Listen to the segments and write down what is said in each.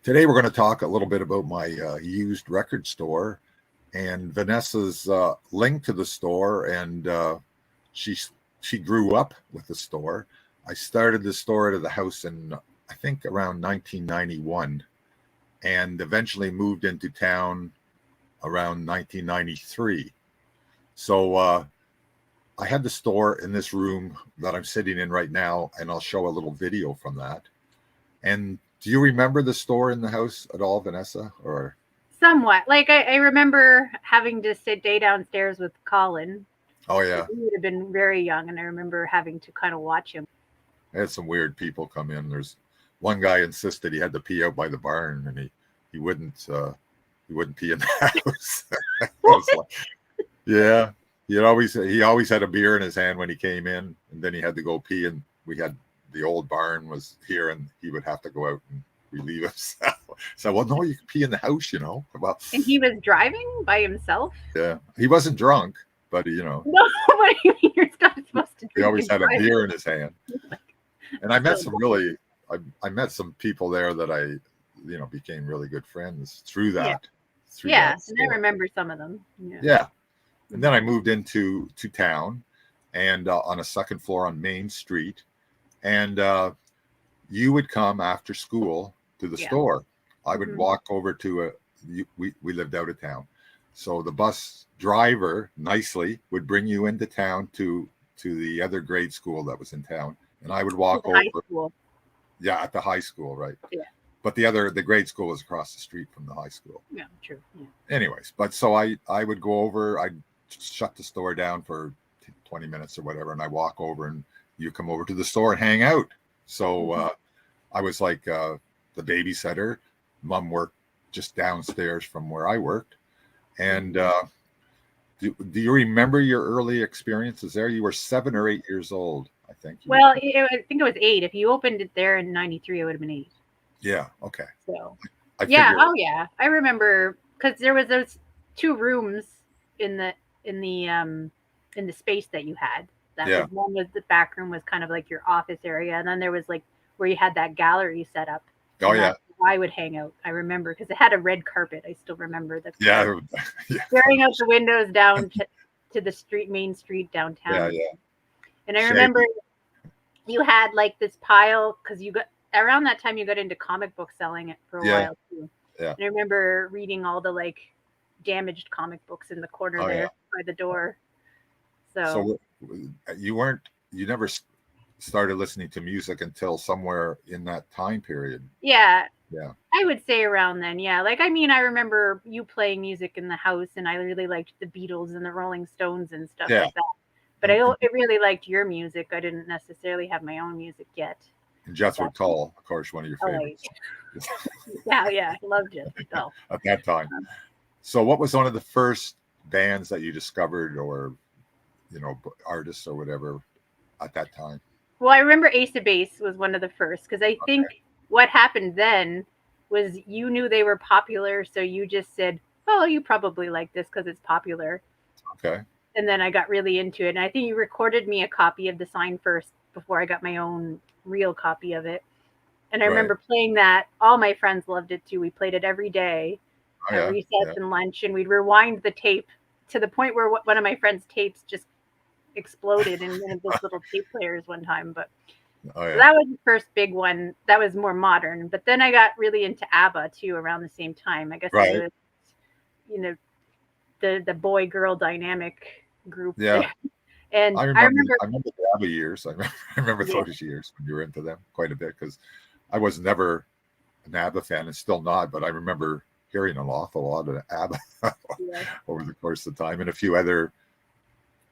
Today we're going to talk a little bit about my used record store and Vanessa's link to the store, and she she grew up with the store. I started the store out of the house in I think around 1991, and eventually moved into town around 1993. So I had the store in this room that I'm sitting in right now, and I'll show a little video from that. And do you remember the store in the house at all, Vanessa? Or Somewhat. Like I remember having to stay downstairs with Colin. oh yeah, He would have been very young, and I remember having to kind of watch him. I had some weird people come in. There's one guy insisted he had to pee out by the barn, and he wouldn't pee in the house. I was like, yeah, he always had a beer in his hand when he came in, and then he had to go pee. And we had the old barn was here, and he would have to go out and relieve himself. So, well, no, you can pee in the house, Well, And he was driving by himself. yeah, he wasn't drunk, but No, what do you mean? You're not supposed to drink. he always had a drive? beer in his hand. And I met I met some people there that I became really good friends through that. Yeah, That and I store. remember some of them. Yeah. And then I moved into town, and on a second floor on Main Street, and you would come after school to the store. I would walk over to we lived out of town, so the bus driver nicely would bring you into town to the other grade school that was in town, and I would walk over. High school. Yeah, at the high school, right? Yeah. But the grade school was across the street from the high school. Yeah, true. Yeah. Anyways, but so I would go over. I'd shut the store down for 20 minutes or whatever, and I walk over, and you come over to the store and hang out. So I was like the babysitter. Mom worked just downstairs from where I worked, and do you remember your early experiences there? You were 7 or 8 years old, I think. Well, I think it was 8. If you opened it there in '93, it would have been 8. Yeah. Okay. So Yeah. oh yeah, I remember because there was those 2 rooms in the in the space that you had. That was one was the back room was kind of like your office area, and then there was like where you had that gallery set up. Oh yeah. I would hang out. I remember because it had a red carpet. I still remember that. Yeah. Staring out the windows down to the main street downtown. Yeah, yeah. And I remember you had like this pile because you got around that time you got into comic book selling it for a while too. Yeah. And I remember reading all the like damaged comic books in the corner there by the door. So you never started listening to music until somewhere in that time period. Yeah. Yeah. I would say around then. Yeah. Like, I mean, I remember you playing music in the house, and I really liked the Beatles and the Rolling Stones and stuff like that. But I really liked your music. I didn't necessarily have my own music yet. And Jethro Tull, of course, one of your favorites. Yeah. I loved Jethro Tull. At that time. So what was one of the first bands that you discovered, or, artists or whatever at that time? Well, I remember Ace of Base was one of the first, because I think what happened then was you knew they were popular, so you just said, "Oh, you probably like this because it's popular." Okay. And then I got really into it, and I think you recorded me a copy of The Sign first before I got my own real copy of it. And I remember playing that. All my friends loved it too. We played it every day at recess and lunch, and we'd rewind the tape to the point where one of my friends' tapes just exploded in one of those little tape players one time. But so that was the first big one. That was more modern. But then I got really into ABBA too around the same time. I guess it was, the boy girl dynamic group. Yeah. And I remember the ABBA years. I remember those years when you were into them quite a bit, because I was never an ABBA fan and still not, but I remember hearing an awful lot of ABBA over the course of the time, and a few other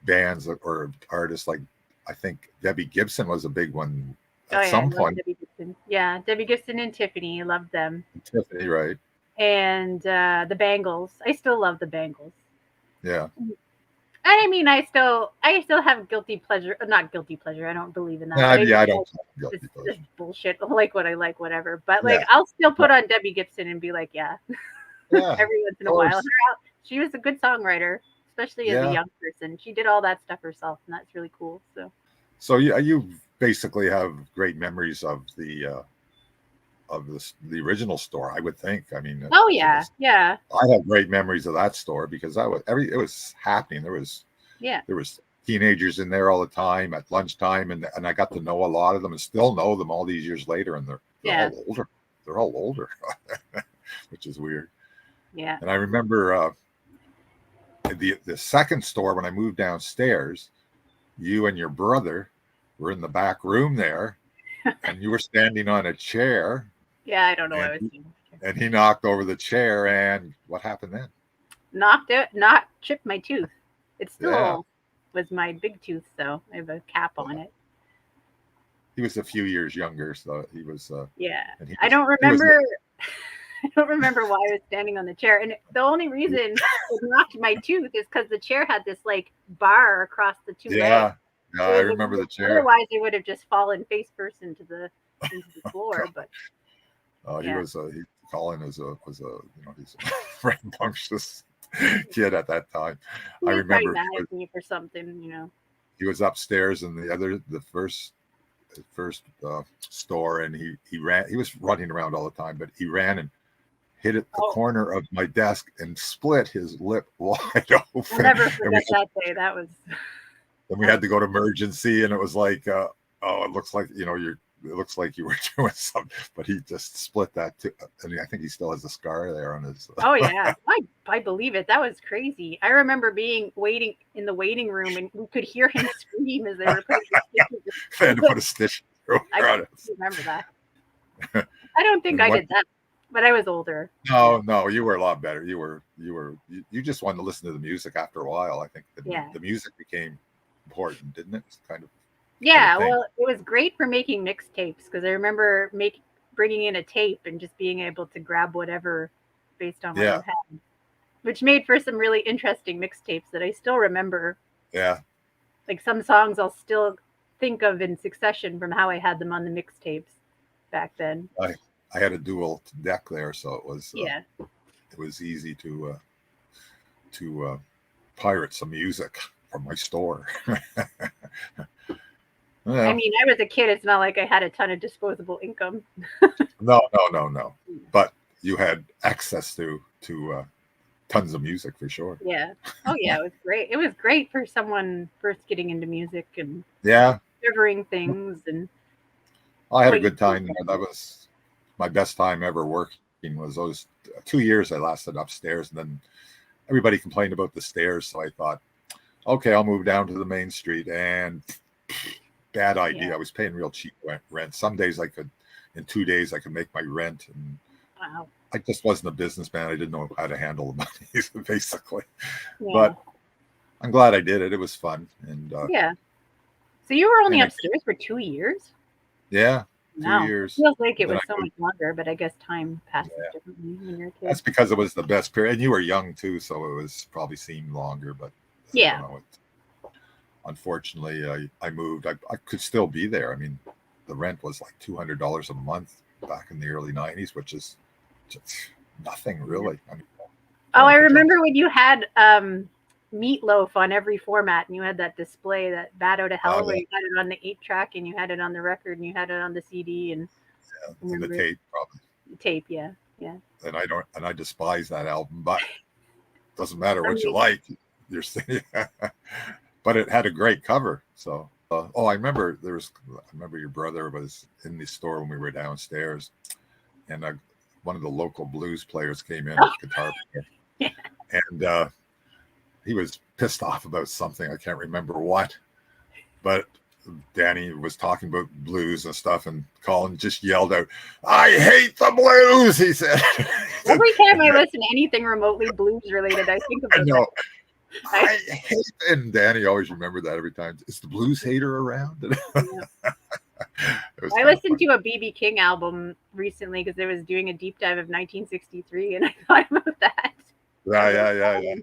bands or artists, like I think Debbie Gibson was a big one at some point. Debbie Gibson. Yeah, Debbie Gibson and Tiffany, loved them. Tiffany, right? And the Bangles. I still love the Bangles. Yeah. And I mean, I still have guilty pleasure. Not guilty pleasure. I don't believe in that. I don't have guilty pleasure. This bullshit. I like what I like, whatever. But like, I'll still put on Debbie Gibson and be like, every once in a while. She was a good songwriter, especially as a young person. She did all that stuff herself, and that's really cool. So you basically have great memories of the of the original store, I would think. I mean, Oh yeah, yeah, I have great memories of that store because it was happening. yeah, There was teenagers in there all the time at lunchtime, and I got to know a lot of them and still know them all these years later, and they're yeah, all older. They're all older, which is weird. yeah. And I remember the second store when I moved downstairs. You and your brother were in the back room there, and you were standing on a chair, Yeah, I don't know what and I was doing. he knocked over the chair, and what happened then? Not chipped my tooth. It Yeah, still was my big tooth, so I have a cap on yeah. it. He was a few years younger, so he was, Yeah, and I don't he was, remember. I don't remember why I was standing on the chair, and the only reason it knocked my tooth is because the chair had this like bar across the two legs. yeah, yeah. It I was remember the chair. otherwise it would have just fallen face first into the floor. But He yeah, was Colin he's a rambunctious kid at that time. he I was probably remember mad at me for something, he was upstairs in the first store, and he was running around all the time, but he ran and hit at the Oh, corner of my desk and split his lip wide I'll open. never And forget that day. That was we had to go to emergency, and it was like, oh, it looks like it looks like you were doing something, but he just split that too. And I think he still has a scar there on his. Oh yeah, I believe it. That was crazy. I remember waiting in the waiting room, and we could hear him scream as they were putting the stitches. I had to put a stitch through I on it. remember that. I don't think And I what? did that, but I was older. No, you were a lot better. You just wanted to listen to the music after a while. I think Yeah. the music became important, didn't it? It's kind of Yeah, thing. well, it was great for making mixtapes because I remember bringing in a tape and just being able to grab whatever based on what Yeah, you had, which made for some really interesting mixtapes that I still remember. yeah. Like some songs I'll still think of in succession from how I had them on the mixtapes back then. I had a dual deck there, so Yeah. it was easy to pirate some music from my store. I Well, mean, I was a kid. It's not like I had a ton of disposable income. no. But you had access to tons of music for sure. Yeah. Oh yeah, it was great. It was great for someone first getting into music and Yeah, discovering things and I had a what you good time there. That was my best time ever working. Was those 2 years I lasted upstairs, and then everybody complained about the stairs, so I thought, okay, I'll move down to the main street. And bad idea. yeah. I was paying real cheap rent. Some days in 2 days, I could make my rent, and Wow. I just wasn't a businessman. I didn't know how to handle the money, basically. Yeah. But I'm glad I did it. It was fun, and Yeah. So you were only and upstairs for 2 years? yeah, two No. It years. feels like it And then was I so moved. much longer, but I guess time passes Yeah, differently when you're a kid. that's because it was the best period, and you were young too, so it was probably seemed longer. But I don't Yeah. know. Unfortunately, I moved. I could still be there. I mean, the rent was like $200 a month back in the early '90s, which is just nothing really. I mean, Oh, I going to remember when you had Meatloaf on every format and you had that display, that Bat Out of Hell, where yeah, you had it on the 8-track and you had it on the record and you had it on the CD and yeah, I in the remember tape probably. tape. Yeah. Yeah. And I despise that album, but doesn't matter I what you mean, like. You're saying, but it had a great cover. So, I remember I remember your brother was in the store when we were downstairs, and one of the local blues players came in, guitar player, yeah. and he was pissed off about something. I can't remember what, but Danny was talking about blues and stuff, and Colin just yelled out, "I hate the blues," he said. Every time I listen to anything remotely blues related, I think I about know. that. I hate, and Danny always remembered that every time. Is the blues hater around? It was I kind of listened funny. to a BB King album recently because I was doing a deep dive of 1963 and I thought about that. I was like, Yeah.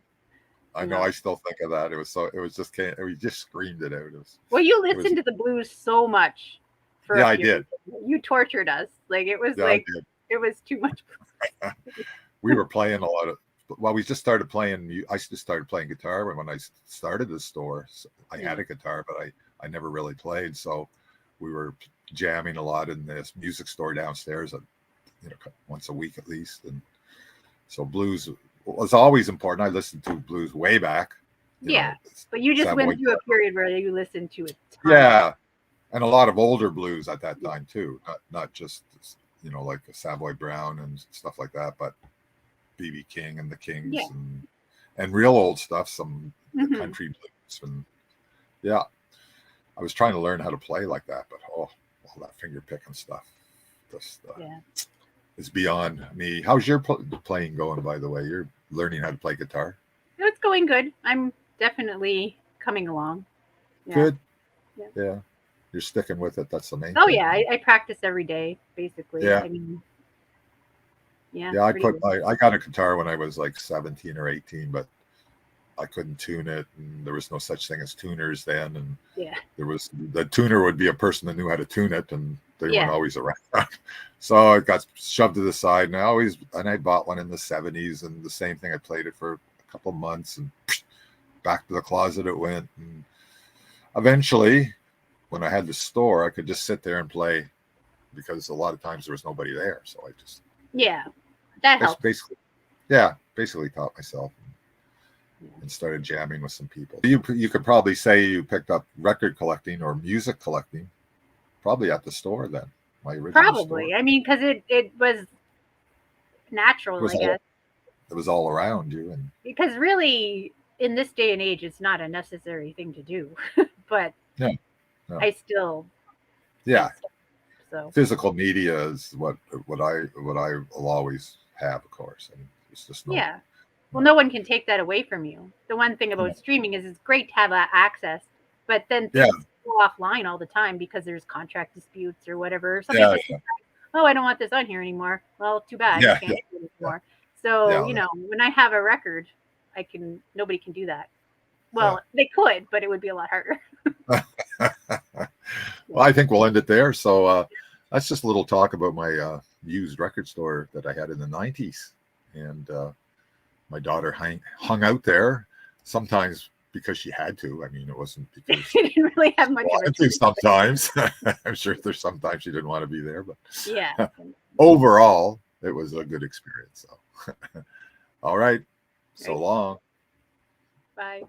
I know. I still think of that. It was so. It was just. We just screamed it out. Well, you It was. listened to the blues so much for Yeah, a I period. did. You tortured us. Like it was Yeah, I like did. it was too much. We were playing a lot of. Well, we just started playing. I just started playing guitar when I started the store. So I had a guitar, but I never really played. So we were jamming a lot in this music store downstairs at once a week at least. And so blues was always important. I listened to blues way back. Yeah, but you just Savoy went through a period where you listened to it. Yeah, and a lot of older blues at that time too. Not just like Savoy Brown and stuff like that, but B.B. King and the Kings and real old stuff, some country blues. And yeah, I was trying to learn how to play like that, but all that finger picking stuff just is beyond me. How's your playing going, by the way? You're learning how to play guitar? It's going good. I'm definitely coming along. Yeah. Good. Yeah. You're sticking with it. That's the main thing. Yeah. I practice every day, basically. Yeah. I mean, yeah. I got a guitar when I was like 17 or 18, but I couldn't tune it, and there was no such thing as tuners then. And the tuner would be a person that knew how to tune it, and they weren't always around. So it got shoved to the side. And I bought one in the 70s, and the same thing. I played it for a couple of months, and back to the closet it went. And eventually, when I had the store, I could just sit there and play, because a lot of times there was nobody there. So I just that helps. Basically taught myself and started jamming with some people. You could probably say you picked up record collecting or music collecting probably at the store then. My original probably store. I mean, because it was natural, I guess. It was all around you, and because really in this day and age it's not a necessary thing to do. But no. I still so physical media is what I will always have, of course. I mean, it's just well, no one can take that away from you. The one thing about streaming is it's great to have that access, but then things go offline all the time because there's contract disputes or whatever. Somebody says, oh, I don't want this on here anymore. Well, too bad. You can't do it anymore. So, when I have a record, nobody can do that. Well, they could, but it would be a lot harder. Well, I think we'll end it there. So that's just a little talk about my used record store that I had in the 90s. And my daughter hung out there sometimes because she had to. I mean, it wasn't because she didn't really have much of a sometimes. I'm sure there's sometimes she didn't want to be there, but overall, it was a good experience. So, all right. So long. Bye.